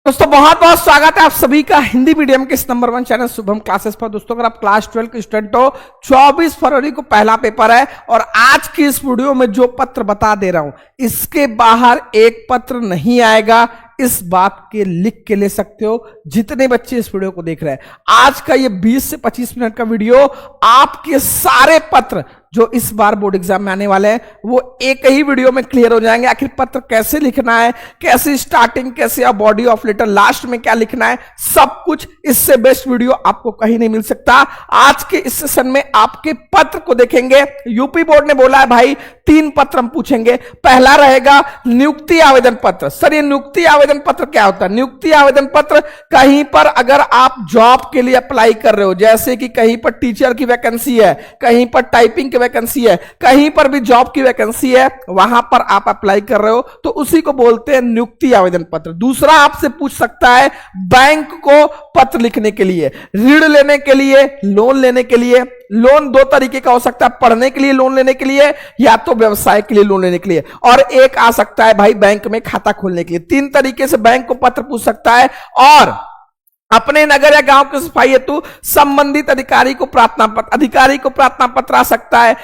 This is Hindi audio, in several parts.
दोस्तों बहुत बहुत स्वागत है आप सभी का हिंदी मीडियम के इस नंबर 1 चैनल शुभम क्लासेस पर। दोस्तों अगर आप क्लास 12 के स्टूडेंट हो, 24 फरवरी को पहला पेपर है और आज की इस वीडियो में जो पत्र बता दे रहा हूं इसके बाहर एक पत्र नहीं आएगा। इस बात के लिख के ले सकते हो जितने बच्चे इस वीडियो को देख रहे हैं। आज का ये 20 से 25 मिनट का वीडियो आपके सारे पत्र जो इस बार बोर्ड एग्जाम में आने वाले हैं वो एक ही वीडियो में क्लियर हो जाएंगे। आखिर पत्र कैसे लिखना है, कैसे स्टार्टिंग, कैसे बॉडी ऑफ लेटर, लास्ट में क्या लिखना है, सब कुछ। इससे बेस्ट वीडियो आपको कहीं नहीं मिल सकता। आज के इस सेशन में आपके पत्र को देखेंगे। यूपी बोर्ड ने बोला है भाई 3 पत्र हम पूछेंगे। पहला रहेगा नियुक्ति आवेदन पत्र। सर ये नियुक्ति आवेदन पत्र क्या होता है? नियुक्ति आवेदन पत्र कहीं पर अगर आप जॉब के लिए अप्लाई कर रहे हो, जैसे कि कहीं पर टीचर की वैकेंसी है, कहीं पर टाइपिंग की वैकेंसी है, कहीं पर भी जॉब की वैकेंसी है, वहां पर आप अप्लाई कर रहे हो तो उसी को बोलते हैं नियुक्ति आवेदन पत्र। दूसरा आपसे पूछ सकता है बैंक को पत्र लिखने के लिए, ऋण लेने के लिए, लोन लेने के लिए। लोन 2 तरीके का हो सकता है, पढ़ने के लिए लोन लेने के लिए या तो व्यवसाय के लिए लोन लेने के लिए, और एक आ सकता है भाई बैंक में खाता खोलने के लिए। 3 तरीके से बैंक को पत्र पूछ सकता है। और अपने नगर या गांव की सफाई हेतु संबंधित अधिकारी को प्रार्थना पत्र आ सकता है।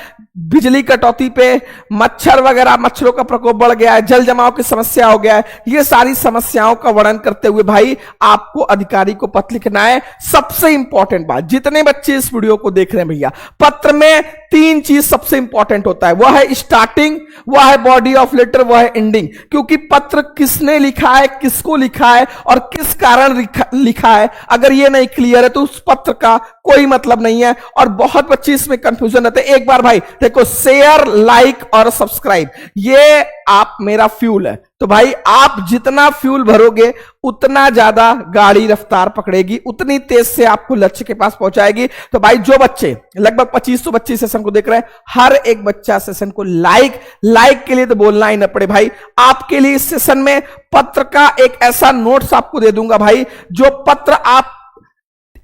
बिजली कटौती पे, मच्छर वगैरह, मच्छरों का प्रकोप बढ़ गया है, जल जमाव की समस्या हो गया है, ये सारी समस्याओं का वर्णन करते हुए भाई आपको अधिकारी को पत्र लिखना है। सबसे इंपॉर्टेंट बात, जितने बच्चे इस वीडियो को देख रहे हैं भैया, पत्र में 3 चीज सबसे इंपॉर्टेंट होता है। वह है स्टार्टिंग, वह है बॉडी ऑफ लेटर, वह है एंडिंग। क्योंकि पत्र किसने लिखा है, किसको लिखा है और किस कारण लिखा है, अगर ये नहीं क्लियर है तो उस पत्र का कोई मतलब नहीं है। और बहुत बच्चे इसमें कंफ्यूजन रहते हैं। एक बार भाई देखो, शेयर, लाइक और सब्सक्राइब, ये आप मेरा फ्यूल है। तो भाई आप जितना फ्यूल भरोगे उतना ज्यादा गाड़ी रफ्तार पकड़ेगी, उतनी तेज से आपको लक्ष्य के पास पहुंचाएगी। तो भाई जो बच्चे, लगभग 2500 बच्चे सेशन को देख रहे हैं, हर एक बच्चा सेशन को लाइक के लिए तो बोलना ही ना पड़े भाई। आपके लिए इस सेशन में पत्र का एक ऐसा नोट्स आपको दे दूंगा भाई, जो पत्र आप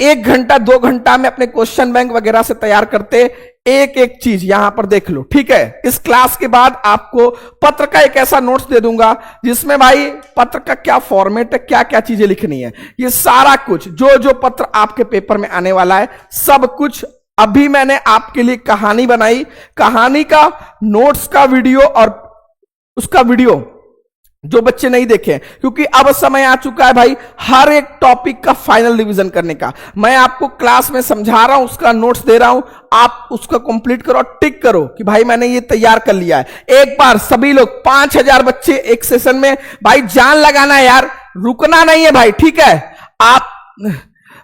1 घंटा 2 घंटा में अपने क्वेश्चन बैंक वगैरह से तैयार करते, एक चीज यहां पर देख लो, ठीक है। इस क्लास के बाद आपको पत्र का एक ऐसा नोट्स दे दूंगा जिसमें भाई पत्र का क्या फॉर्मेट है, क्या क्या चीजें लिखनी है, ये सारा कुछ जो पत्र आपके पेपर में आने वाला है, सब कुछ। अभी मैंने आपके लिए कहानी बनाई, कहानी का नोट्स का वीडियो और उसका वीडियो जो बच्चे नहीं देखे, क्योंकि अब समय आ चुका है भाई हर एक टॉपिक का फाइनल रिवीजन करने का। मैं आपको क्लास में समझा रहा हूं, उसका नोट्स दे रहा हूं, आप उसका कंप्लीट करो, टिक करो कि भाई मैंने ये तैयार कर लिया है। एक बार सभी लोग 5000 बच्चे एक सेशन में, भाई जान लगाना है यार, रुकना नहीं है भाई, ठीक है। आप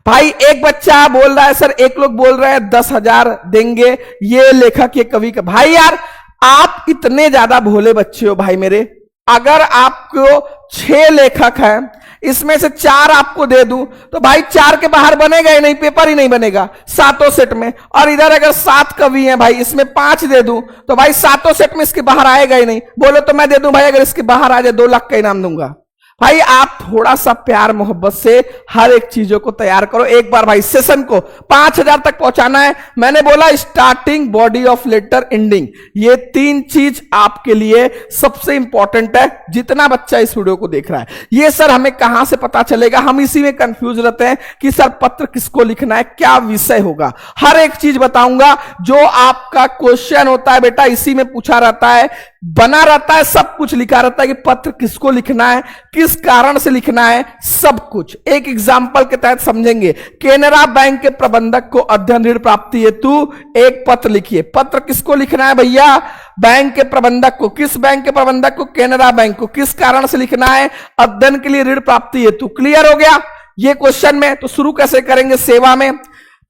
भाई एक बच्चा बोल रहा है सर, एक लोग बोल रहे हैं 10,000 देंगे, ये लेखक ये कवि का। भाई यार आप इतने ज्यादा भोले बच्चे हो भाई मेरे। अगर आपको 6 लेखक हैं, इसमें से 4 आपको दे दूं तो भाई 4 के बाहर बनेगा ही नहीं, पेपर ही नहीं बनेगा 7 सेट में। और इधर अगर 7 कवि हैं भाई, इसमें 5 दे दूं तो भाई 7 सेट में इसके बाहर आएगा ही नहीं। बोलो तो मैं दे दूं भाई, अगर इसके बाहर आ जाए 2 लाख का इनाम दूंगा। भाई आप थोड़ा सा प्यार मोहब्बत से हर एक चीजों को तैयार करो। एक बार भाई सेशन को 5000 तक पहुंचाना है। मैंने बोला starting, body of letter, ending, ये 3 चीज आपके लिए सबसे इंपॉर्टेंट है जितना बच्चा इस वीडियो को देख रहा है। ये सर हमें कहां से पता चलेगा? हम इसी में कंफ्यूज रहते हैं कि सर पत्र किसको लिखना है, क्या विषय होगा। हर एक चीज बताऊंगा। जो आपका क्वेश्चन होता है बेटा इसी में पूछा रहता है, बना रहता है, सब कुछ लिखा रहता है कि पत्र किसको लिखना है, किस कारण से लिखना है, सब कुछ एक एग्जाम्पल के तहत समझेंगे। केनरा बैंक के प्रबंधक को अध्ययन ऋण प्राप्ति हेतु एक पत्र लिखिए। पत्र किसको लिखना है भैया? बैंक के प्रबंधक को। किस बैंक के प्रबंधक को? केनरा बैंक को। किस कारण से लिखना है? अध्ययन के लिए ऋण प्राप्ति हेतु। क्लियर हो गया ये क्वेश्चन में? तो शुरू कैसे करेंगे? सेवा में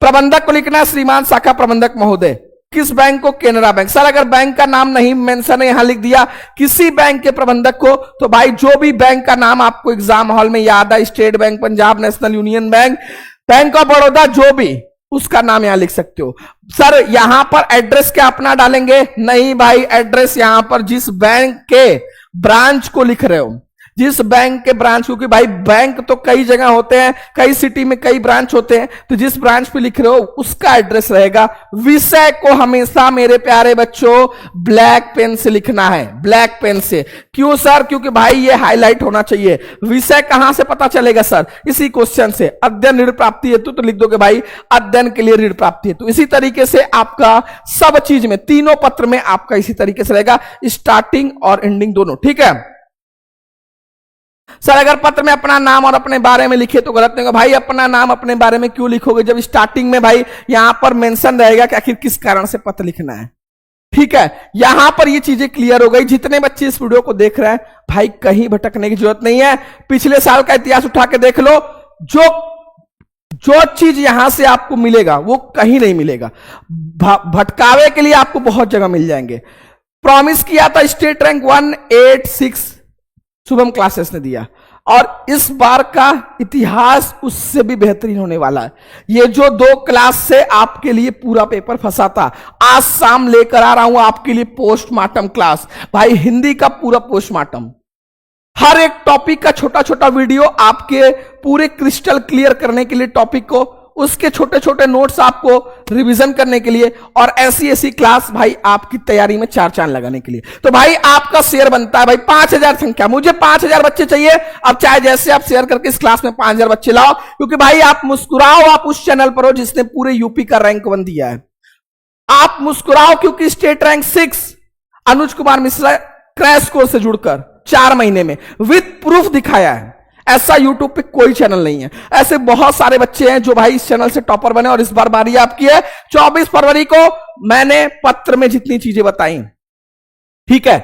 प्रबंधक को लिखना है श्रीमान शाखा प्रबंधक महोदय। किस बैंक को? केनरा बैंक। सर अगर बैंक का नाम नहीं मेंशन है, यहां लिख दिया किसी बैंक के प्रबंधक को, तो भाई जो भी बैंक का नाम आपको एग्जाम हॉल में याद है, state bank, Punjab national union bank, bank of Baroda, जो भी, उसका नाम यहां लिख सकते हो। सर यहां पर एड्रेस क्या अपना डालेंगे? नहीं भाई, एड्रेस यहां पर जिस बैंक के ब्रांच को लिख रहे हो, जिस बैंक के ब्रांच, क्योंकि भाई बैंक तो कई जगह होते हैं, कई सिटी में कई ब्रांच होते हैं, तो जिस ब्रांच पे लिख रहे हो उसका एड्रेस रहेगा। विषय को हमेशा मेरे प्यारे बच्चों ब्लैक पेन से लिखना है, ब्लैक पेन से। क्यों सर? क्योंकि भाई ये हाईलाइट होना चाहिए। विषय कहां से पता चलेगा सर? इसी क्वेश्चन से। अध्ययन ऋण प्राप्ति हेतु तो लिख दोगे भाई अध्ययन के लिए ऋण प्राप्ति हेतु। इसी तरीके से आपका सब चीज में, तीनों पत्र में आपका इसी तरीके से रहेगा, स्टार्टिंग और एंडिंग दोनों। ठीक है सर, अगर पत्र में अपना नाम और अपने बारे में लिखे तो गलत नहीं होगा। भाई अपना नाम अपने बारे में क्यों लिखोगे जब स्टार्टिंग में भाई यहां पर मेंशन रहेगा कि आखिर किस कारण से पत्र लिखना है। ठीक है, यहां पर ये चीजें क्लियर हो गई। जितने बच्चे इस वीडियो को देख रहे हैं भाई कहीं भटकने की जरूरत नहीं है। पिछले साल का इतिहास उठा के देख लो, जो चीज यहां से आपको मिलेगा वो कहीं नहीं मिलेगा। भटकावे के लिए आपको बहुत जगह मिल जाएंगे। प्रॉमिस किया था स्टेट रैंक 186 शुभम क्लासेस ने दिया, और इस बार का इतिहास उससे भी बेहतरीन होने वाला है। ये जो 2 क्लास से आपके लिए पूरा पेपर फंसा था, आज शाम लेकर आ रहा हूं आपके लिए पोस्टमार्टम क्लास। भाई हिंदी का पूरा पोस्टमार्टम, हर एक टॉपिक का छोटा छोटा वीडियो आपके पूरे क्रिस्टल क्लियर करने के लिए, टॉपिक को, उसके छोटे छोटे नोट्स आपको रिवीजन करने के लिए, और ऐसी ऐसी क्लास भाई आपकी तैयारी में 4 चांद लगाने के लिए। तो भाई आपका शेयर बनता है भाई 5000 संख्या, मुझे 5000 बच्चे चाहिए। अब चाहे जैसे आप शेयर करके इस क्लास में 5000 बच्चे लाओ, क्योंकि भाई आप मुस्कुराओ, आप उस चैनल पर हो जिसने पूरे यूपी का रैंक 1 दिया है। आप मुस्कुराओ क्योंकि state rank 6 Anuj Kumar Mishra crash course से जुड़कर 4 महीने में विद प्रूफ दिखाया है। ऐसा यूट्यूब पे कोई चैनल नहीं है। ऐसे बहुत सारे बच्चे हैं जो भाई इस चैनल से टॉपर बने, और इस बार बारी आपकी है। 24 फरवरी को मैंने पत्र में जितनी चीजें बताई, ठीक है,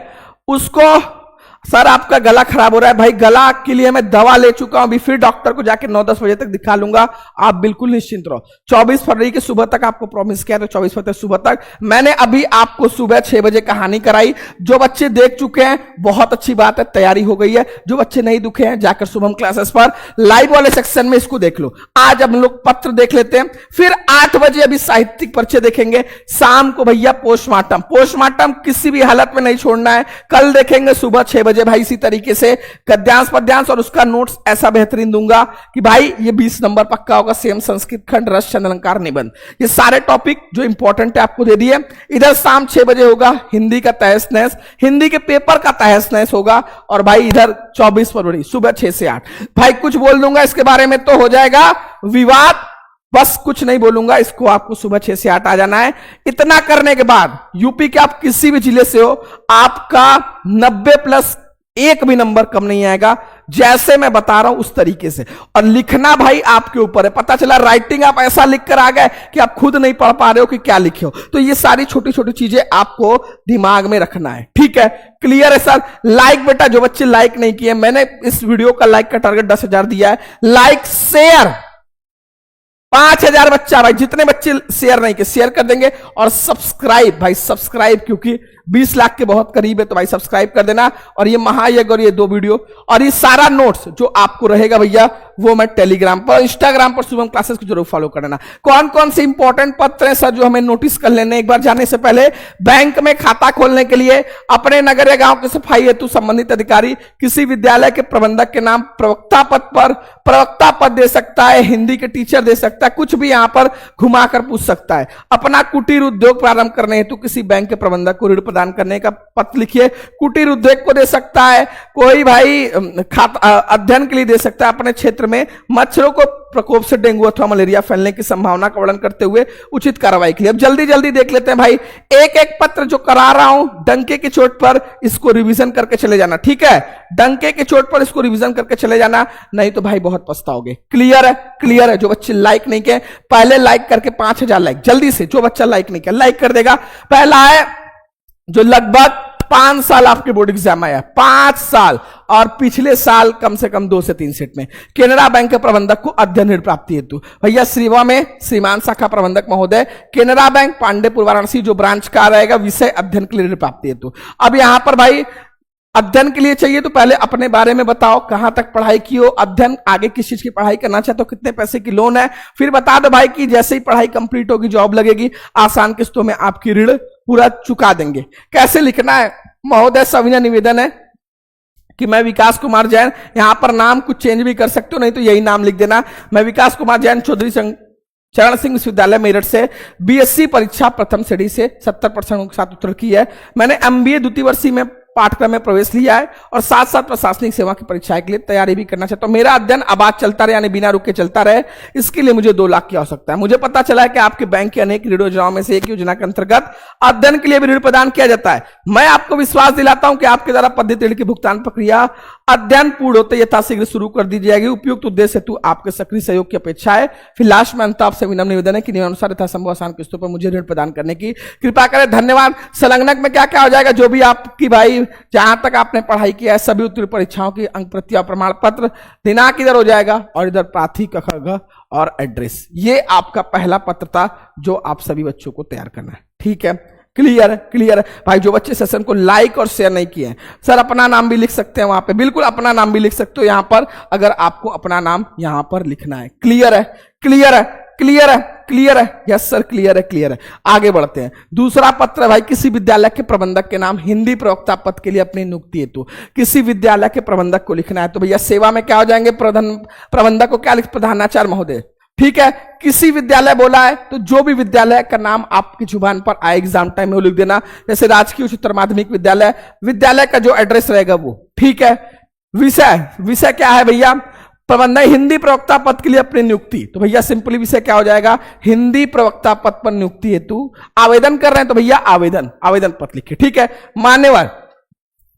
उसको, सर आपका गला खराब हो रहा है, भाई गला के लिए मैं दवा ले चुका हूं, अभी फिर डॉक्टर को जाके 9-10 बजे तक दिखा लूंगा, आप बिल्कुल निश्चिंत रहो। 24 फरवरी की सुबह तक आपको प्रॉमिस किया, तो 24 फरवरी सुबह तक मैंने अभी आपको सुबह 6 बजे कहानी कराई। जो बच्चे देख चुके हैं बहुत अच्छी बात है, तैयारी हो गई है। जो बच्चे नहीं दुखे हैं जाकर शुभम क्लासेस पर लाइव वाले सेक्शन में इसको देख लो। आज हम लोग पत्र देख लेते हैं, फिर 8 बजे अभी साहित्यिक परिचय देखेंगे, शाम को भैया पोस्टमार्टम। पोस्टमार्टम किसी भी हालत में नहीं छोड़ना है, कल देखेंगे सुबह 6 बजे भाई। इसी तरीके से गद्यांश पद्यांश और उसका नोट्स ऐसा बेहतरीन दूंगा कि भाई ये 20 नंबर पक्का होगा। सेम संस्कृत खंड, रस, छंद, अलंकार, निबंध, ये सारे टॉपिक जो इंपॉर्टेंट है आपको दे दिए। इधर शाम 6 बजे होगा हिंदी का तहस नहस, हिंदी के पेपर का तहस नहस होगा। और भाई इधर 24 फरवरी सुबह 6 से 8 भाई कुछ बोल दूंगा इसके बारे में तो हो जाएगा विवाद, बस कुछ नहीं बोलूंगा। इसको आपको सुबह 6 से 8 आ जाना है। इतना करने के बाद यूपी के आप किसी भी जिले से हो, आपका 90 प्लस एक भी नंबर कम नहीं आएगा, जैसे मैं बता रहा हूं उस तरीके से। और लिखना भाई आपके ऊपर है। पता चला राइटिंग आप ऐसा लिख कर आ गए कि आप खुद नहीं पढ़ पा रहे हो कि क्या लिखे हो, तो ये सारी छोटी छोटी चीजें आपको दिमाग में रखना है। ठीक है, क्लियर है सर? लाइक बेटा, जो बच्चे लाइक नहीं किए, मैंने इस वीडियो का लाइक का टारगेट 10,000 दिया है। लाइक शेयर 5000 बच्चा भाई, जितने बच्चे शेयर नहीं किए शेयर कर देंगे। और सब्सक्राइब भाई, सब्सक्राइब, क्योंकि 20 लाख के बहुत करीब है, तो भाई सब्सक्राइब कर देना। और ये महायज्ञ और ये 2 वीडियो और ये सारा नोट्स जो आपको रहेगा भैया, वो मैं टेलीग्राम पर, इंस्टाग्राम पर शुभम क्लासेस को जरूर फॉलो करना। कौन कौन से इंपॉर्टेंट पत्र हैं सर जो हमें नोटिस कर लेने एक बार जाने से पहले? बैंक में खाता खोलने के लिए अपने नगर या गांव की सफाई हेतु संबंधित अधिकारी किसी विद्यालय के प्रबंधक के नाम प्रवक्ता पद पर प्रवक्ता पद दे सकता है, हिंदी के टीचर दे सकता है, कुछ भी यहां पर घुमाकर पूछ सकता है। अपना कुटीर उद्योग प्रारंभ करने हेतु किसी बैंक के प्रबंधक को ऋण प्रदान करने का पत्र लिखिए, कुटीर उद्योग को दे सकता है। कोई भाई अध्ययन के लिए दे सकता है। अपने क्षेत्र में मच्छरों को प्रकोप से डेंगू अथवा मलेरिया फैलने की संभावना का वर्णन करते हुए उचित कार्रवाई के लिए। अब जल्दी जल्दी देख लेते हैं भाई, एक एक पत्र जो करा रहा हूं डंके की चोट पर इसको रिवीजन करके चले जाना। ठीक है, डंके की चोट पर इसको रिवीजन करके चले जाना, नहीं तो भाई बहुत पछताओगे। क्लियर है? क्लियर है? जो बच्चे लाइक नहीं किए पहले लाइक करके 5000 लाइक जल्दी से, जो बच्चा लाइक नहीं किया लाइक कर देगा। पहला है जो लगभग 5 साल आपके बोर्ड एग्जाम आया, 5 साल, और पिछले साल कम से कम 2 से 3 सेट में केनरा बैंक के प्रबंधक को अध्ययन ऋण प्राप्ति हेतु। भैया श्रीवा में श्रीमान शाखा प्रबंधक महोदय, केनरा बैंक पांडेपुर वाराणसी जो ब्रांच का रहेगा, विषय अध्ययन के लिए ऋण प्राप्ति हेतु। अब यहां पर भाई अध्ययन के लिए चाहिए तो पहले अपने बारे में बताओ, कहां तक पढ़ाई की हो, अध्ययन आगे किस चीज की पढ़ाई करना चाहते हो, कितने पैसे की लोन है, फिर बता दो भाई कि जैसे ही पढ़ाई कंप्लीट होगी जॉब लगेगी, आसान किस्तों में आपकी ऋण पूरा चुका देंगे। कैसे लिखना है महोदय? सविनय निवेदन है कि मैं विकास कुमार जैन, यहां पर नाम कुछ चेंज भी कर सकते हो, नहीं तो यही नाम लिख देना, मैं विकास कुमार जैन चौधरी चरण सिंह विश्वविद्यालय मेरठ से बीएससी परीक्षा प्रथम श्रेणी से 70% के साथ उत्तर की है। मैंने एमबीए द्वितीय वर्षीय में पाठ्यक्रम में प्रवेश लिया है और साथ साथ प्रशासनिक सेवा की परीक्षा के लिए तैयारी भी करना चाहता हूं। मेरा अध्ययन आबाद चलता रहे, यानी बिना रुके चलता रहे, इसके लिए मुझे 2 लाख की आवश्यकता है। मुझे पता चला है कि आपके बैंक की अनेक ऋण योजनाओं में से एक योजना के अंतर्गत अध्ययन के लिए भी ऋण प्रदान किया जाता है। मैं आपको विश्वास दिलाता हूं कि आपके द्वारा पद्धति ऋण की भुगतान प्रक्रिया अध्ययन पूर्ण होते यथाशीघ्र शुरू कर दी जाएगी। उपयुक्त उद्देश्य हेतु आपके सक्रिय सहयोग की अपेक्षा है। फिर लास्ट में अंत आपसे विनम्र निवेदन है कि नियमानुसार यथासंभव आसान किस्तों पर मुझे ऋण प्रदान करने की कृपा करें। धन्यवाद। संलग्नक में क्या क्या हो जाएगा, जो भी आपकी भाई जहां तक आपने पढ़ाई किया है सभी उत्तीर्ण परीक्षाओं की अंक प्रति और प्रमाण पत्र, दिनांक इधर हो जाएगा और इधर प्रार्थी कखग और एड्रेस। ये आपका पहला पत्र था जो आप सभी बच्चों को तैयार करना है। ठीक है, क्लियर है, क्लियर है भाई। जो बच्चे सेशन को लाइक और शेयर नहीं किए हैं, सर अपना नाम भी लिख सकते हैं वहां पे, बिल्कुल अपना नाम भी लिख सकते हो यहां पर, अगर आपको अपना नाम यहां पर लिखना है। क्लियर है, क्लियर है, क्लियर है, क्लियर है, यस सर, क्लियर है, क्लियर है। आगे बढ़ते हैं। दूसरा पत्र है भाई, किसी विद्यालय के प्रबंधक के नाम हिंदी प्रवक्ता पद के लिए अपनी नियुक्ति हेतु किसी विद्यालय के प्रबंधक को लिखना है। तो भैया सेवा में क्या हो जाएंगे, प्रबंधक को क्या लिख, प्रधानाचार्य महोदय। ठीक है, किसी विद्यालय बोला है तो जो भी विद्यालय का नाम आपकी जुबान पर आए एग्जाम टाइम में वो लिख देना, जैसे राजकीय उच्चतर माध्यमिक विद्यालय, विद्यालय का जो एड्रेस रहेगा वो। ठीक है, विषय, विषय क्या है भैया, प्रबंधक हिंदी प्रवक्ता पद के लिए अपनी नियुक्ति। तो भैया सिंपली विषय क्या हो जाएगा, हिंदी प्रवक्ता पद पर नियुक्ति हेतु आवेदन कर रहे हैं तो भैया आवेदन, आवेदन पत्र लिखिए। ठीक है, मान्यवर।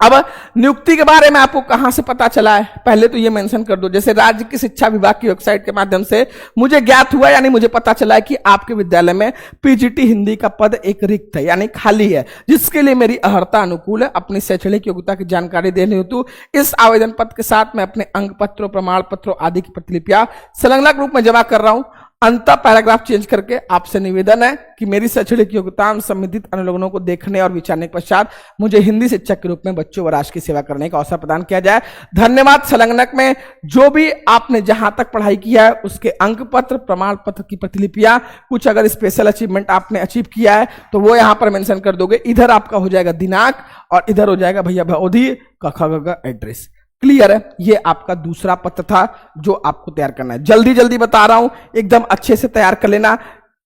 अब नियुक्ति के बारे में आपको कहां से पता चला है, पहले तो ये मेंशन कर दो, जैसे राज्य की शिक्षा विभाग की वेबसाइट के माध्यम से मुझे ज्ञात हुआ, यानी मुझे पता चला है कि आपके विद्यालय में पीजीटी हिंदी का पद एक रिक्त है, यानी खाली है, जिसके लिए मेरी अर्हता अनुकूल है। अपनी शैक्षणिक योग्यता की जानकारी देने हेतु इस आवेदन पत्र के साथ मैं अपने अंक पत्रों, प्रमाण पत्रों आदि की प्रतिलिपियां संलग्न रूप में जमा कर रहा हूं। अंतर पैराग्राफ चेंज करके आपसे निवेदन है कि मेरी शैक्षणिक योग्यता संबंधित अनुलोगनों को देखने और विचारने के पश्चात मुझे हिंदी शिक्षक के रूप में बच्चों व राष्ट्र की सेवा करने का अवसर प्रदान किया जाए। धन्यवाद। संलग्नक में जो भी आपने जहां तक पढ़ाई किया है उसके अंक पत्र, प्रमाण पत्र की प्रतिलिपियां, कुछ अगर स्पेशल अचीवमेंट आपने अचीव किया है तो वो यहां पर मेंशन कर दोगे। इधर आपका हो जाएगा दिनांक और इधर हो जाएगा भैया अवधि का एड्रेस। क्लियर है, ये आपका दूसरा पत्र था जो आपको तैयार करना है। जल्दी जल्दी बता रहा हूं, एकदम अच्छे से तैयार कर लेना,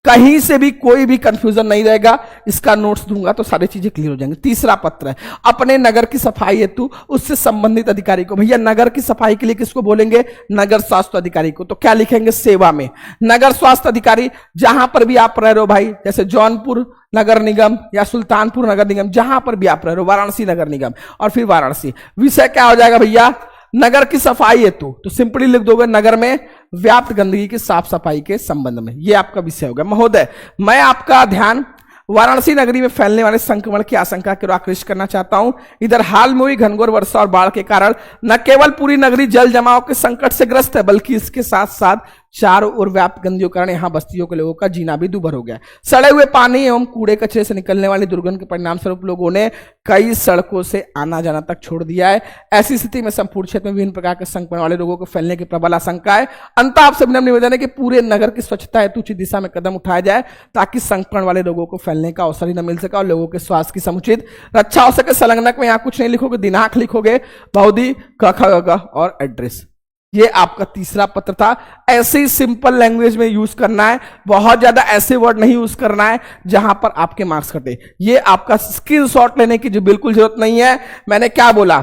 कहीं से भी कोई भी कंफ्यूजन नहीं रहेगा। इसका नोट्स दूंगा तो सारी चीजें क्लियर हो जाएंगी। तीसरा पत्र है, अपने नगर की सफाई हेतु उससे संबंधित अधिकारी को। भैया नगर की सफाई के लिए किसको बोलेंगे, नगर स्वास्थ्य अधिकारी को। तो क्या लिखेंगे, सेवा में नगर स्वास्थ्य अधिकारी। जहां पर भी आप रह रहे हो भाई, जैसे जौनपुर नगर निगम या सुल्तानपुर नगर निगम, जहां पर भी आप रह रहे हो, वाराणसी नगर निगम और फिर वाराणसी। विषय क्या हो जाएगा भैया, नगर की सफाई हेतु। तो सिंपली लिख दोगे नगर में व्याप्त गंदगी की साफ सफाई के संबंध में, यह आपका विषय होगा। महोदय, मैं आपका ध्यान वाराणसी नगरी में फैलने वाले संक्रमण की आशंका की ओर आकृष्ट करना चाहता हूं। इधर हाल में हुई घनघोर वर्षा और बाढ़ के कारण न केवल पूरी नगरी जल जमाव के संकट से ग्रस्त है, बल्कि इसके साथ साथ चारों ओर व्याप्त गंदगी के कारण यहाँ बस्तियों के लोगों का जीना भी दूभर हो गया। सड़े हुए पानी एवं कूड़े कचरे से निकलने वाली दुर्गंध के परिणाम स्वरूप लोगों ने कई सड़कों से आना जाना तक छोड़ दिया है। ऐसी स्थिति में संपूर्ण क्षेत्र में विभिन्न प्रकार के संक्रमण वाले रोगों को फैलने की प्रबल आशंका है। अंततः आपसे निवेदन है कि पूरे नगर की स्वच्छता हेतु उचित दिशा में कदम उठाया जाए ताकि संक्रमण वाले रोगों को फैलने का अवसर ही न मिल सके और लोगों के स्वास्थ्य की समुचित रक्षा हो सके। संलग्नक में यहाँ कुछ नहीं लिखोगे, दिनांक लिखोगे, बहुधी क और एड्रेस। ये आपका तीसरा पत्र था। ऐसे ही सिंपल लैंग्वेज में यूज करना है, बहुत ज्यादा ऐसे वर्ड नहीं यूज करना है जहां पर आपके मार्क्स कटे। ये आपका स्क्रीनशॉट लेने की जो बिल्कुल जरूरत नहीं है। मैंने क्या बोला,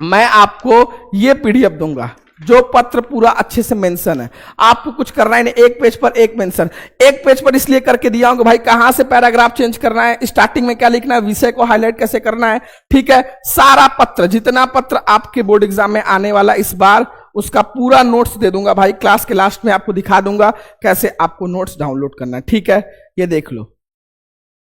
मैं आपको ये पीडीएफ दूंगा जो पत्र पूरा अच्छे से मेंशन है। आपको कुछ करना है नहीं, एक पेज पर एक मेंशन। एक पेज पर इसलिए करके दिया हूं कि भाई कहां से पैराग्राफ चेंज करना है, स्टार्टिंग में क्या लिखना है, विषय को हाईलाइट कैसे करना है। ठीक है, सारा पत्र, जितना पत्र आपके बोर्ड एग्जाम में आने वाला इस बार, उसका पूरा नोट्स दे दूंगा भाई। क्लास के लास्ट में आपको दिखा दूंगा कैसे आपको नोट्स डाउनलोड करना है। ठीक है, ये देख लो,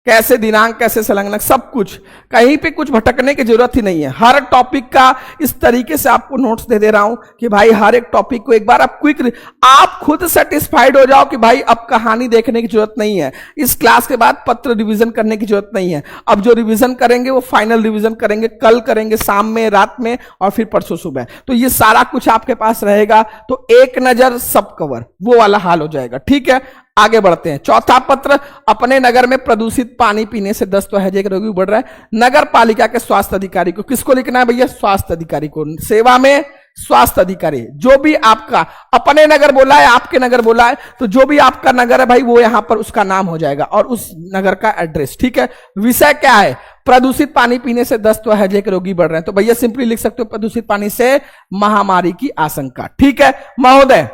कैसे दिनांक, कैसे संलग्नक, सब कुछ, कहीं पे कुछ भटकने की जरूरत ही नहीं है। हर टॉपिक का इस तरीके से आपको नोट्स दे रहा हूं कि भाई हर एक टॉपिक को एक बार आप क्विक, आप खुद सेटिस्फाइड हो जाओ कि भाई अब कहानी देखने की जरूरत नहीं है। इस क्लास के बाद पत्र रिवीजन करने की जरूरत नहीं है। अब जो रिवीजन करेंगे वो फाइनल रिवीजन करेंगे, कल करेंगे, शाम में, रात में और फिर परसों सुबह। तो ये सारा कुछ आपके पास रहेगा, तो एक नजर सब कवर, वो वाला हाल हो जाएगा। ठीक है, आगे बढ़ते हैं। चौथा पत्र, अपने नगर में प्रदूषित पानी पीने से दस्त व हैजे के रोगी बढ़ रहा है। नगर पालिका के स्वास्थ्य अधिकारी को, किसको लिखना है भैया? स्वास्थ्य अधिकारी को। सेवा में स्वास्थ्य अधिकारी, जो भी आपका अपने नगर बोला है, आपके नगर बोला है, तो जो भी आपका नगर है भाई वो यहां पर उसका नाम हो जाएगा और उस नगर का एड्रेस। ठीक है। विषय क्या है? प्रदूषित पानी पीने से दस्त व हैजे के रोगी बढ़ रहे हैं। तो भैया सिंपली लिख सकते हो प्रदूषित पानी से महामारी की आशंका। ठीक है महोदय,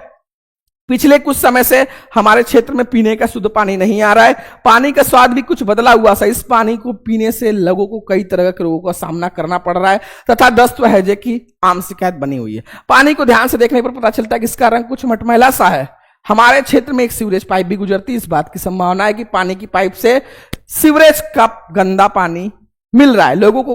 पिछले कुछ समय से हमारे क्षेत्र में पीने का शुद्ध पानी नहीं आ रहा है। पानी का स्वाद भी कुछ बदला हुआ सा। इस पानी को पीने से लोगों को कई तरह के रोगों का सामना करना पड़ रहा है तथा दस्त व हैजे की आम शिकायत बनी हुई है। पानी को ध्यान से देखने पर पता चलता है कि इसका रंग कुछ मटमैला सा है। हमारे क्षेत्र में एक सीवरेज पाइप भी गुजरती है। इस बात की संभावना है कि पानी की पाइप से सीवरेज का गंदा पानी मिल रहा है। लोगों को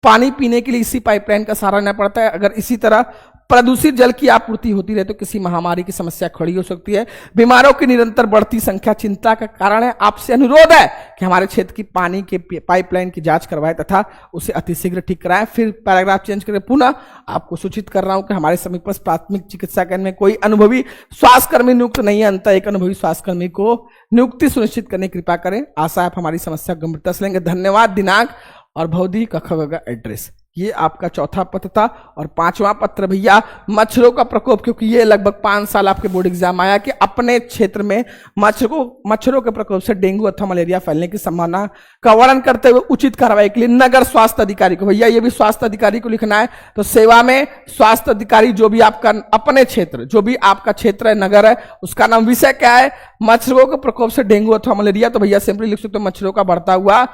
पानी पीने के लिए इसी पाइपलाइन का सहारा लेना पड़ता है। अगर इसी तरह प्रदूषित जल की आपूर्ति होती रहे तो किसी महामारी की समस्या खड़ी हो सकती है। बीमारों की निरंतर बढ़ती संख्या चिंता का कारण है। आपसे अनुरोध है कि हमारे क्षेत्र की पानी के पाइपलाइन की जांच करवाएं तथा उसे अतिशीघ्र ठीक कराएं। फिर पैराग्राफ चेंज करके पुनः आपको सूचित कर रहा हूं कि हमारे समीपस्थ प्राथमिक चिकित्सा केंद्र में कोई अनुभवी स्वास्थ्यकर्मी नियुक्त नहीं है। अंततः एक अनुभवी स्वास्थ्यकर्मी को नियुक्ति सुनिश्चित करने की कृपा करें। आशा है आप हमारी समस्या गंभीरता से लेंगे। धन्यवाद। दिनांक और भौतिक का एड्रेस, ये आपका चौथा पत्र था। और पांचवा पत्र भैया मच्छरों का प्रकोप, क्योंकि ये लगभग 5 साल आपके बोर्ड एग्जाम आया कि अपने क्षेत्र में मच्छरों के प्रकोप से डेंगू अथवा मलेरिया फैलने की संभावना का वर्णन करते हुए उचित कार्रवाई के लिए नगर स्वास्थ्य अधिकारी को, भैया ये भी स्वास्थ्य अधिकारी को लिखना है। तो सेवा में स्वास्थ्य अधिकारी, जो भी आपका अपने क्षेत्र, जो भी आपका क्षेत्र है, नगर है, उसका नाम। विषय क्या है? मच्छरों के प्रकोप से डेंगू अथवा मलेरिया। तो भैया सिंपली लिख सकते हो मच्छरों का बढ़ता हुआ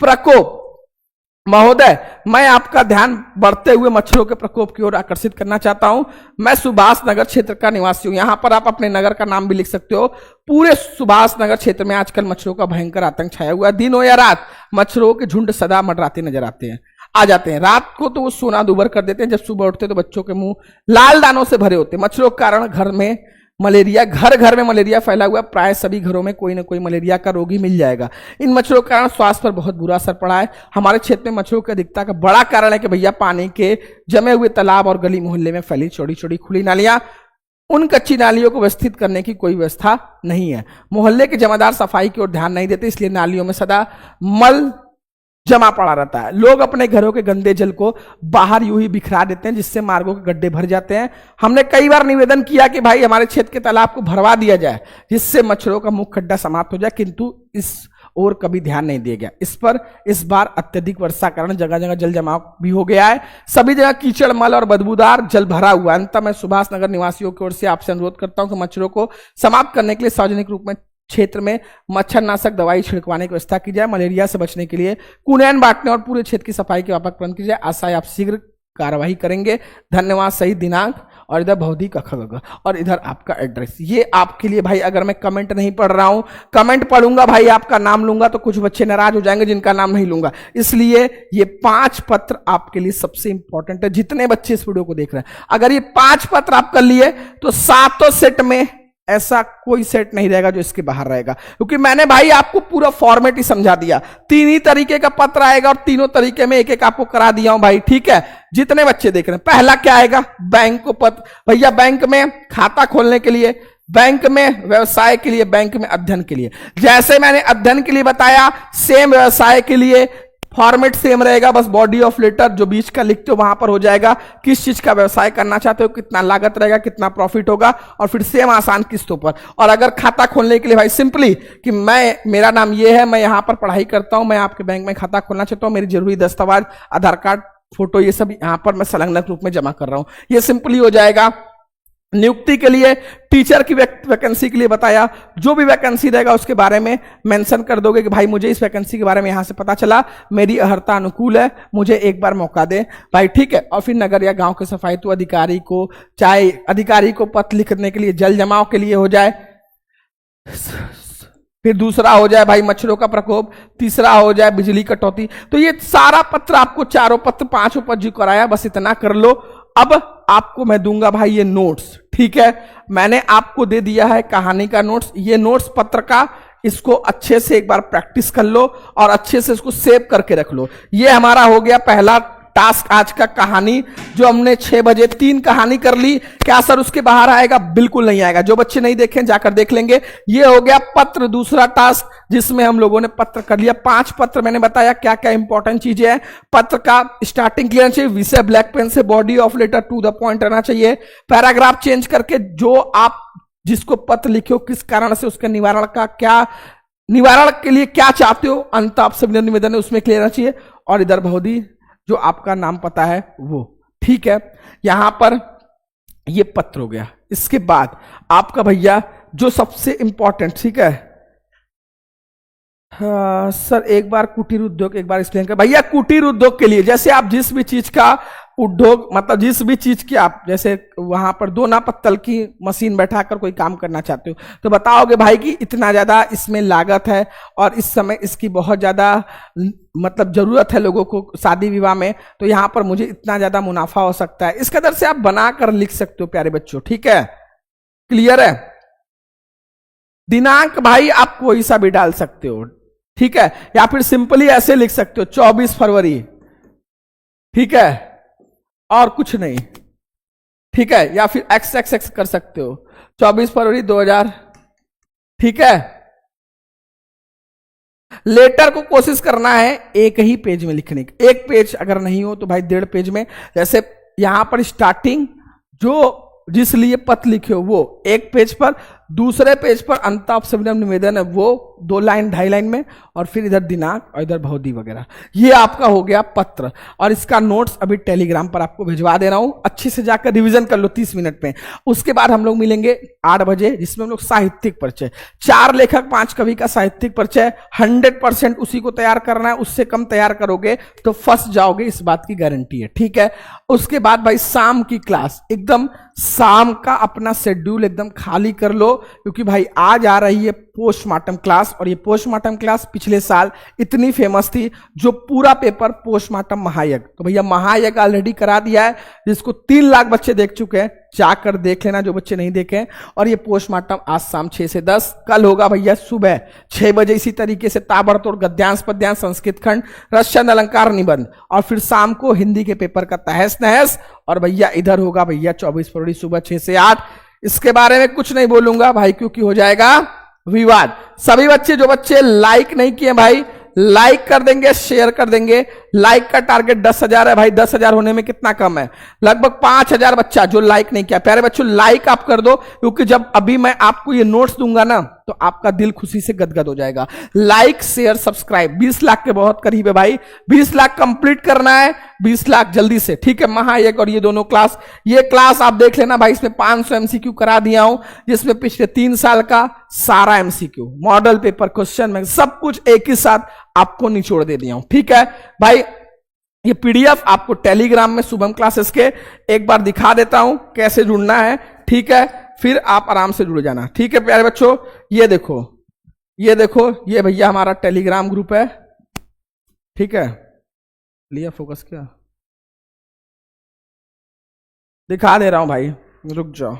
प्रकोप। महोदय, मैं आपका ध्यान बढ़ते हुए मच्छरों के प्रकोप की ओर आकर्षित करना चाहता हूं। मैं सुभाष नगर क्षेत्र का निवासी हूं। यहां पर आप अपने नगर का नाम भी लिख सकते हो। पूरे सुभाष नगर क्षेत्र में आजकल मच्छरों का भयंकर आतंक छाया हुआ है। दिन हो या रात मच्छरों के झुंड सदा मंडराते नजर आ जाते हैं। रात को तो वो सोना दुबर कर देते हैं, जब सुबह उठते तो बच्चों के मुंह लाल दानों से भरे होते हैं। मच्छरों के कारण घर घर में मलेरिया फैला हुआ। प्राय सभी घरों में कोई ना कोई मलेरिया का रोगी मिल जाएगा। इन मच्छरों के कारण स्वास्थ्य पर बहुत बुरा असर पड़ा है। हमारे क्षेत्र में मच्छरों की अधिकता का बड़ा कारण है कि भैया पानी के जमे हुए तालाब और गली मोहल्ले में फैली छोटी छोटी खुली नालियां, उन कच्ची नालियों को व्यवस्थित करने की कोई व्यवस्था नहीं है। मोहल्ले के जमादार सफाई की ओर ध्यान नहीं देते, इसलिए नालियों में सदा मल जमा पड़ा रहता है। लोग अपने घरों के गंदे जल को बाहर यूं ही बिखरा देते हैं, जिससे मार्गों के गड्ढे भर जाते हैं। हमने कई बार निवेदन किया कि भाई हमारे क्षेत्र के तालाब को भरवा दिया जाए, जिससे मच्छरों का मुख्य खड्डा समाप्त हो जाए, किंतु इस और कभी ध्यान नहीं दिया गया। इस पर इस बार अत्यधिक वर्षा कारण जगह जगह जल जमाव भी हो गया है। सभी जगह कीचड़, मल और बदबूदार जल भरा हुआ है। अंततः मैं सुभाष नगर निवासियों की ओर से आपसे अनुरोध करता हूं कि मच्छरों को समाप्त करने के लिए सार्वजनिक रूप में क्षेत्र में मच्छरनाशक दवाई छिड़कवाने की व्यवस्था की जाए। मलेरिया से बचने के लिए कूड़ेन बांटने और पूरे क्षेत्र की सफाई के व्यापक प्रबंध की जाए। आशा है आप शीघ्र कार्यवाही करेंगे। धन्यवाद। सही दिनांक और इधर भौतिक और इधर आपका एड्रेस। ये आपके लिए भाई, अगर मैं कमेंट नहीं पढ़ रहा हूं, कमेंट पढ़ूंगा भाई आपका नाम लूंगा तो कुछ बच्चे नाराज हो जाएंगे जिनका नाम नहीं लूंगा। इसलिए ये 5 पत्र आपके लिए सबसे इंपॉर्टेंट है। जितने बच्चे इस वीडियो को देख रहे हैं, अगर ये 5 पत्र आप कर लिए तो 7 सेट में ऐसा कोई सेट नहीं रहेगा जो इसके बाहर रहेगा, क्योंकि मैंने भाई आपको पूरा फॉर्मेट ही समझा दिया। 3 ही तरीके का पत्र आएगा और तीनों तरीके में एक एक आपको करा दिया हूं भाई। ठीक है, जितने बच्चे देख रहे हैं, पहला क्या आएगा? बैंक को पत्र। भैया बैंक में खाता खोलने के लिए, बैंक में व्यवसाय के लिए, बैंक में अध्ययन के लिए। जैसे मैंने अध्ययन के लिए बताया, सेम व्यवसाय के लिए फॉर्मेट सेम रहेगा, बस बॉडी ऑफ लेटर जो बीच का लिखते हो वहां पर हो जाएगा। किस चीज का व्यवसाय करना चाहते हो, कितना लागत रहेगा, कितना प्रॉफिट होगा, और फिर सेम आसान किस्तों पर। और अगर खाता खोलने के लिए भाई सिंपली कि मेरा नाम ये है, मैं यहां पर पढ़ाई करता हूं, मैं आपके बैंक में खाता खोलना चाहता हूं, मेरी जरूरी दस्तावेज, आधार कार्ड, फोटो, ये सब यहां पर मैं संलग्न रूप में जमा कर रहा हूं, ये सिंपली हो जाएगा। नियुक्ति के लिए, टीचर की वैकेंसी के लिए बताया, जो भी वैकेंसी रहेगा उसके बारे में मेंशन कर दोगे कि भाई मुझे इस वैकेंसी के बारे में यहां से पता चला, मेरी अर्हता अनुकूल है, मुझे एक बार मौका दे भाई। ठीक है। और फिर नगर या गांव के सफाई तो अधिकारी को, चाहे अधिकारी को पत्र लिखने के लिए जल जमाव के लिए हो जाए, फिर दूसरा हो जाए भाई मच्छरों का प्रकोप, तीसरा हो जाए बिजली कटौती। तो ये सारा पत्र आपको, चारों पत्र, 5 पत्र जो कराया, बस इतना कर लो। अब आपको मैं दूंगा भाई ये नोट्स। ठीक है, मैंने आपको दे दिया है कहानी का नोट्स। ये नोट्स पत्र का, इसको अच्छे से एक बार प्रैक्टिस कर लो और अच्छे से इसको सेव करके रख लो। ये हमारा हो गया पहला टास्क आज का कहानी जो हमने 6 बजे 3 कहानी कर ली, क्या सर उसके बाहर आएगा? बिल्कुल नहीं आएगा। जो बच्चे नहीं देखें जाकर देख लेंगे। ये हो गया पत्र, दूसरा टास्क जिसमें हम लोगों ने पत्र कर लिया। 5 पत्र मैंने बताया क्या क्या इंपॉर्टेंट चीजें हैं। पत्र का स्टार्टिंग क्लियर चाहिए, विषय ब्लैक पेन से, body of letter to the point रहना चाहिए, पैराग्राफ चेंज करके जो आप जिसको पत्र लिखे हो किस कारण से, उसके निवारण का क्या, निवारण के लिए क्या चाहते हो, अंत आप सभी निवेदन है उसमें क्लियर रहना चाहिए। और इधर बहुधी जो आपका नाम पता है वो, ठीक है। यहां पर ये पत्र हो गया। इसके बाद आपका भैया जो सबसे इंपॉर्टेंट, ठीक है सर एक बार कुटीर उद्योग एक बार एक्सप्लेन कर। भैया कुटीर उद्योग के लिए जैसे आप जिस भी चीज का उद्योग, मतलब जिस भी चीज की आप जैसे वहां पर 2 ना पत्तल की मशीन बैठाकर कोई काम करना चाहते हो तो बताओगे भाई कि इतना ज्यादा इसमें लागत है और इस समय इसकी बहुत ज्यादा मतलब जरूरत है लोगों को शादी विवाह में, तो यहां पर मुझे इतना ज्यादा मुनाफा हो सकता है। इस कदर से आप बनाकर लिख सकते हो प्यारे बच्चों, ठीक है, क्लियर है। दिनांक भाई आप कोई सा भी डाल सकते हो, ठीक है, या फिर सिंपली ऐसे लिख सकते हो 24 फरवरी, ठीक है, और कुछ नहीं, ठीक है, या फिर XXX कर सकते हो 24 फरवरी 2000, ठीक है। लेटर को कोशिश करना है एक ही पेज में लिखने की, एक पेज अगर नहीं हो तो भाई 1.5 पेज में। जैसे यहां पर स्टार्टिंग जो जिस लिए पत्र लिखे हो वो 1 पेज पर, दूसरे पेज पर अंताप सविनय निवेदन है वो 2 लाइन 2.5 लाइन में, और फिर इधर दिनांक और इधर भौदी वगैरह। ये आपका हो गया पत्र, और इसका नोट्स अभी टेलीग्राम पर आपको भिजवा दे रहा हूं, अच्छे से जाकर रिवीजन कर लो 30 मिनट में। उसके बाद हम लोग मिलेंगे 8 बजे जिसमें हम लोग साहित्यिक परिचय, 4 लेखक 5 कवि का साहित्यिक परिचय 100% उसी को तैयार करना है, उससे कम तैयार करोगे तो फंस जाओगे, इस बात की गारंटी है, ठीक है। उसके बाद भाई शाम की क्लास, एकदम शाम का अपना शेड्यूल एकदम खाली कर लो, क्योंकि भाई आज आ रही है पोस्टमार्टम क्लास, और ये पोस्टमार्टम क्लास पिछले साल इतनी फेमस थी, जो पूरा पेपर पोस्टमार्टम महायज्ञ, तो भैया महायज्ञ ऑलरेडी करा दिया है, जिसको 3 लाख बच्चे देख चुके हैं, जाकर देख लेना जो बच्चे नहीं देखे। और ये पोस्टमार्टम आज शाम 6 से 10, कल होगा भैया सुबह 6 बजे इसी तरीके से ताबड़तोड़ गद्यांश पद्यांश संस्कृत खंड रसचंद अलंकार निबंध, और फिर शाम को हिंदी के पेपर का तहस नहस। और भैया इधर होगा भैया 24 फरवरी सुबह 6 से 8। इसके बारे में कुछ नहीं बोलूंगा भाई, क्योंकि हो जाएगा विवाद। सभी बच्चे जो बच्चे लाइक नहीं किए भाई लाइक कर देंगे, शेयर कर देंगे। लाइक का टारगेट 10,000 है भाई, 10,000 होने में कितना कम है, लगभग 5,000 बच्चा जो लाइक नहीं किया। प्यारे बच्चों लाइक आप कर दो, क्योंकि जब अभी मैं आपको ये नोट्स दूंगा ना तो आपका दिल खुशी से गदगद हो जाएगा। लाइक शेयर सब्सक्राइब, 20 लाख के बहुत करीब है भाई, 20 लाख कंप्लीट करना है, 20 लाख जल्दी से, ठीक है। महायज्ञ और ये दोनों क्लास, ये क्लास आप देख लेना भाई, इसमें 500 MCQ करा दिया हूं, जिसमें पिछले 3 साल का सारा MCQ, मॉडल पेपर, क्वेश्चन में सब कुछ एक ही साथ आपको निचोड़ दे दिया हूं, ठीक है भाई। ये PDF आपको टेलीग्राम में शुभम क्लासेस के एक बार दिखा देता हूं कैसे जुड़ना है, ठीक है, फिर आप आराम से जुड़ जाना, ठीक है प्यारे बच्चों। ये देखो, ये देखो, ये भैया हमारा टेलीग्राम ग्रुप है, ठीक है, लिया फोकस क्या, दिखा दे रहा हूं भाई, रुक जाओ।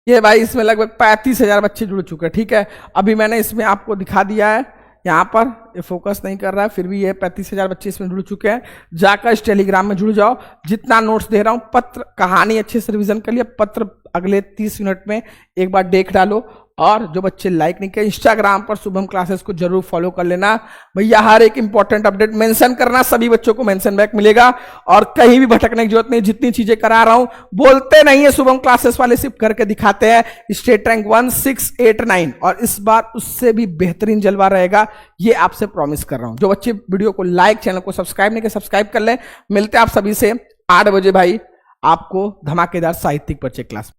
ये भाई इसमें लगभग 35,000 बच्चे जुड़ चुके हैं, ठीक है। अभी मैंने इसमें आपको दिखा दिया है, यहाँ पर ये फोकस नहीं कर रहा है, फिर भी ये 35,000 बच्चे इसमें जुड़ चुके हैं। जाकर इस टेलीग्राम में जुड़ जाओ, जितना नोट्स दे रहा हूँ, पत्र कहानी अच्छे से रिवीजन कर लिया, पत्र अगले 30 मिनट में एक बार देख डालो। और जो बच्चे लाइक नहीं किए, इंस्टाग्राम पर शुभम क्लासेस को जरूर फॉलो कर लेना भैया, हर एक इंपॉर्टेंट अपडेट मेंशन करना, सभी बच्चों को मेंशन बैक मिलेगा, और कहीं भी भटकने की जरूरत नहीं। जितनी चीजें करा रहा हूं बोलते नहीं है शुभम क्लासेस वाले, सिर्फ करके दिखाते हैं। स्टेट रैंक 1 6 8 9, और इस बार उससे भी बेहतरीन जलवा रहेगा, ये आपसे प्रॉमिस कर रहा हूं। जो बच्चे वीडियो को लाइक, चैनल को सब्सक्राइब नहीं किया सब्सक्राइब कर ले। मिलते हैं आप सभी से 8 बजे भाई, आपको धमाकेदार साहित्यिक परिचय क्लास।